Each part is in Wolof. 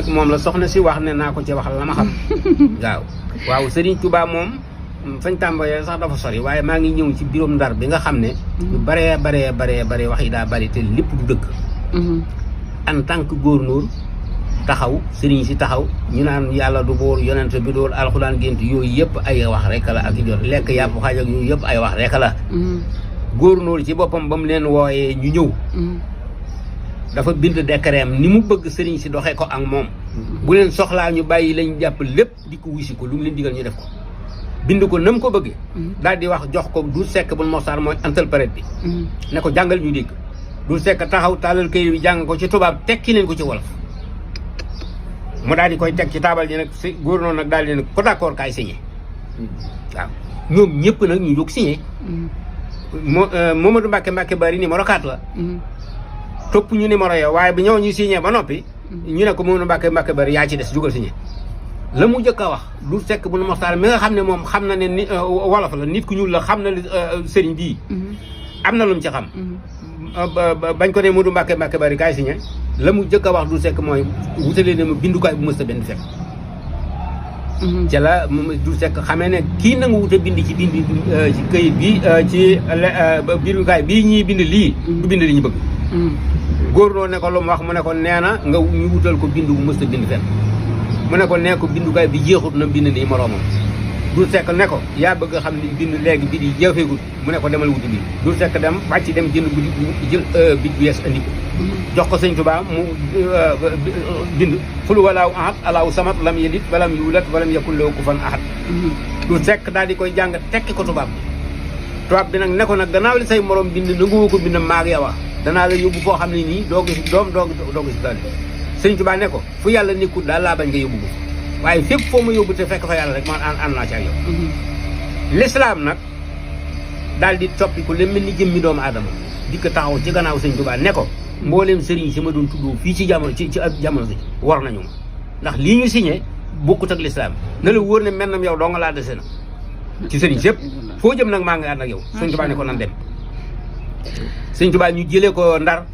moom la soxna si wax ne naa ko ci waxal la ma xam waaw Serigne Touba moom fañ tàmbalee sax dafa sori waaye maa ngi ñëw ci biirum Ndar bi nga xam ne yu baree wax yi daa bari te lépp du dëgg en tant que gouverneur taxaw sëriñ si taxaw ñu naan yàlla du buur yonent bi dool alxuraan gént yooyu yëpp ay wax rek la ak jot lekk yàpp xaaj ak yooyu yëpp ay wax rek la gouverneur ci boppam ba mu leen wooyee ñu ñëw dafa bind décret am ni mu bëgg sëriñ si doxee ko ak moom bu leen soxlaa ñu bàyyi lañ jàpp lépp di ko wisi ko lu mu leen digal ñu def ko bind ko nam ko bëggee daal di wax jox ko du sekk bul moxtaar mooy interprète bi ne ko jàngal ñu dégg du sekk taxaw taalal këyit bi jàng ko ci tubaab tekki leen ko ci wolof mu daal di koy teg ci taabal ji nag si gouverneur nag daal di ne ko d'accord kaay signé waaw ñoom ñëpp nag ñu jóg signé Momadou Mbacke Bari numéro 4 la topp ñu numéro yow waaye bi ñëw ñu signé ba noppi ñu ne ko Momadou Mbacke Bari yaa ci des jógal signé la mu njëkk a wax du sekk bu nu moxtaar mi nga xam ne moom xam na ne ni wolof la nit ku ñuul la xam na sëriñ bii am na lu mu ci xam bañ ko ne Momadou Mbacke Bari kaay signé la mu jëkk a wax du sekk mooy wutalee ne ma bindukaay bu mës a benn fekk ca la du sekk xamee ne kii na nga wute bind ci bind ci këyit bi ci bindukaay bii ñuy bind lii du bind li ñu bëgg góor ne ko lu mu wax mu ne ko nee na nga ñu wutal ko bind bu mës a bind fekk mu ne ko nee ko bindukaay bi jeexut na bind nii moroomam du sekk ne ko yaa bëgg a xam ni bind léegi bi di jëfeegut mu ne ko demal wuti bi du sekk dem wàcc dem jënd guddi jël bit bu yees andi ko jox ko sëñ Tuubaa mu bind xul walaaw ahad alaahu samad lam yalid walam yuulat walam yakun lahu kufuwan ahad du sekk daal di koy jàng tekki ko tubaab bi nag ne ko nag gannaaw li say morom bind nanguwoo ko bind maag yow danaa la yóbbu foo xam ne nii doo gis doom doo gis daal sëñ Tuubaa ne ko fu yàlla nekkul daal laa bañ nga yóbbu ko waaye fépp foo ma yóbbu te fekk fa yàlla rek man ànd naa ci ak yow l'islam nag daal di toppi ko le mel ni jëmmi doomu aadama di ko taxaw ci gannaaw sëñ Tuubaa ne ko mbooleem sëriñ si ma doon tuddoo fii ci jamono ci ab jamono si war nañu ma ndax lii ñu signé bokkut ak l'islam na la wóor ne mel nam yow doo nga laa dese na ci sëriñ si yëpp foo jëm nag maa ngi ànd ak yow sëñ Tuubaa ne ko nan dem sëñ Tuubaa ñu jëlee ko Ndar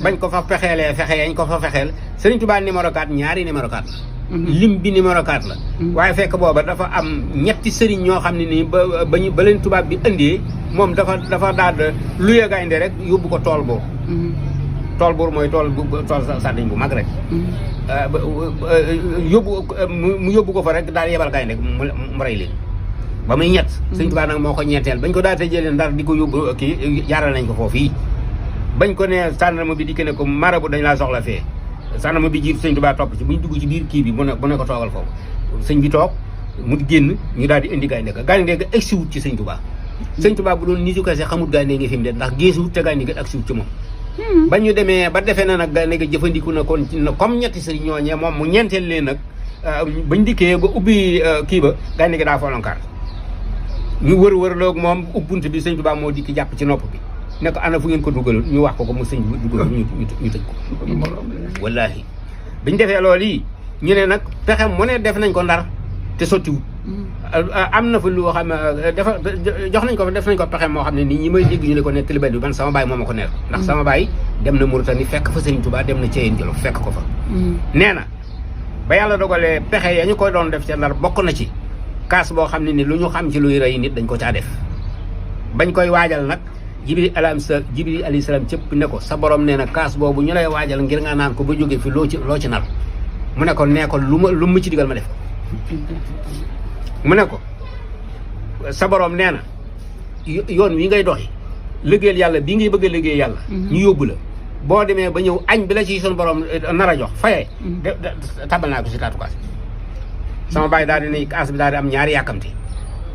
bañ ko fa fexeelee fexe yañ ko fa fexeel sëriñ Tuubaa numéro 4 ñaari numéro 4 lim bi numéro 4 la waaye fekk booba dafa am ñetti sëriñ ñoo xam ne nii ba leen tubaab bi indee moom dafa daal luye gaynde rek yóbbu ko tool buur mooy tool sàddañ bu mag rek mu yóbbu ko fa rek daal yebal gaynde mu rey leen ba muy ñett sëñ Tuubaa nag moo ko ñeenteel bañ ko daal te jëlee Ndar di ko yóbbu kii jaaral nañ ko foofu yi bañ ko ne sàndarma bi di ne ko marabu dañ laa soxla fee sàndarma bi jiitu sëñ Tuubaa topp ci bu ñu dugg ci biir kii bi bu ne ko toogal foofu sëñ bi toog mu génn ñu daal di indi gaynde ga egsi wut ci sëñ Tuubaa sëñ Tuubaa bu doon nitu kese xamut gaynde nga fi mu de ndax geesuwut te gaynde ga egsi wut ci moom ba ñu demee ba defee na nag gaynde ga jëfandiku na kon comme ñetti sëriñ ñooñee moom mu ñeenteel leen nag bañ dikkee ba ubbi kii ba gaynde ga daa folonkaar ñu wër loog moom ubbunt bi sëñ Tuubaa moo dikki jàpp ci nopp bi ne ko ana fu ngeen ko dugal ñu wax ko mu sëñ bi dugal ñu tëj ko wallaahi biñ defee loolu yi ñu ne nag pexe mu ne def nañ ko Ndar te sottiwut am na fa lu xam def nañ ko pexe moo xam ne nii ñi may dégg ñu ne ko nekk li bi man sama baay moo ma ko neex ndax sama baay dem na Mauritanie fekk fa Sëriñ Tuubaa dem na Ceyeen Jolof fekk ko fa nee na ba yàlla dogalee pexe ya ñu koy doon def ca Ndar bokk na ci kaas boo xam ne ni lu ñu xam ci luy rey nit dañ ko caa def bañ koy waajal nag Jibril alayhi salaam cëpp ne ko sa borom nee na kaas boobu ñu lay waajal ngir nga naan ko ba jógee fi loo ci nar mu ne ko nee ko lu ma ci digal ma def mu ne ko sa borom nee na yoon wi ngay doxi liggéeyal yàlla bii ngay bëgg a liggéey yàlla ñu yóbbu la boo demee ba ñëw añ bi la ci suñu borom nar a jox fayee tabal naa ko si taatu kaas sama baay daal di ne kaas bi daal di am ñaari yàkkamti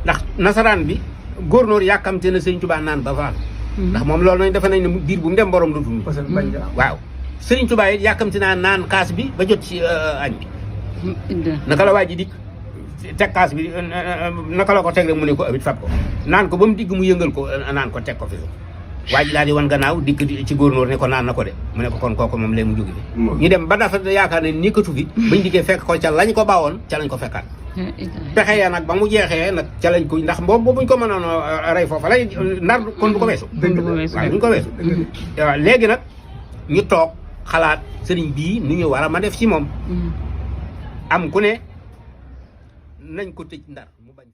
ndax nasaraan bi góornóor yàkkamte na sëñ Tuubaa naan ba faal ndax moom loolu nañ defe nañ ne biir bu mu dem borom du tudd waaw sëriñ Tuubaa it yàkkamti naa naan kaas bi ba jot ci añ bi naka la waa ji dikk teg kaas bi naka la ko teg rek mu ne ko abit fab ko naan ko ba mu digg mu yëngal ko naan ko teg ko fi waa ji daal di wan gannaaw dikk ci góornóor ne ko naan na ko de mu ne ko kon kooku moom léegi mu jóge fi ñu dem ba dafa yaakaar ne nekkatu fi bañ dikkee fekk ko ca lañ ko baawoon ca lañ ko fekkaat pexe ya nag ba mu jeexee nag ca lañ ko ndax boobu buñ ko mënoon rey foofa lay Ndar kon du ko weesu waaw duñ ko weesu waaw léegi nag ñu toog xalaat sëriñ bii nu ñu war a ma def ci moom am ku ne nañ ko tëj Ndar mu bañ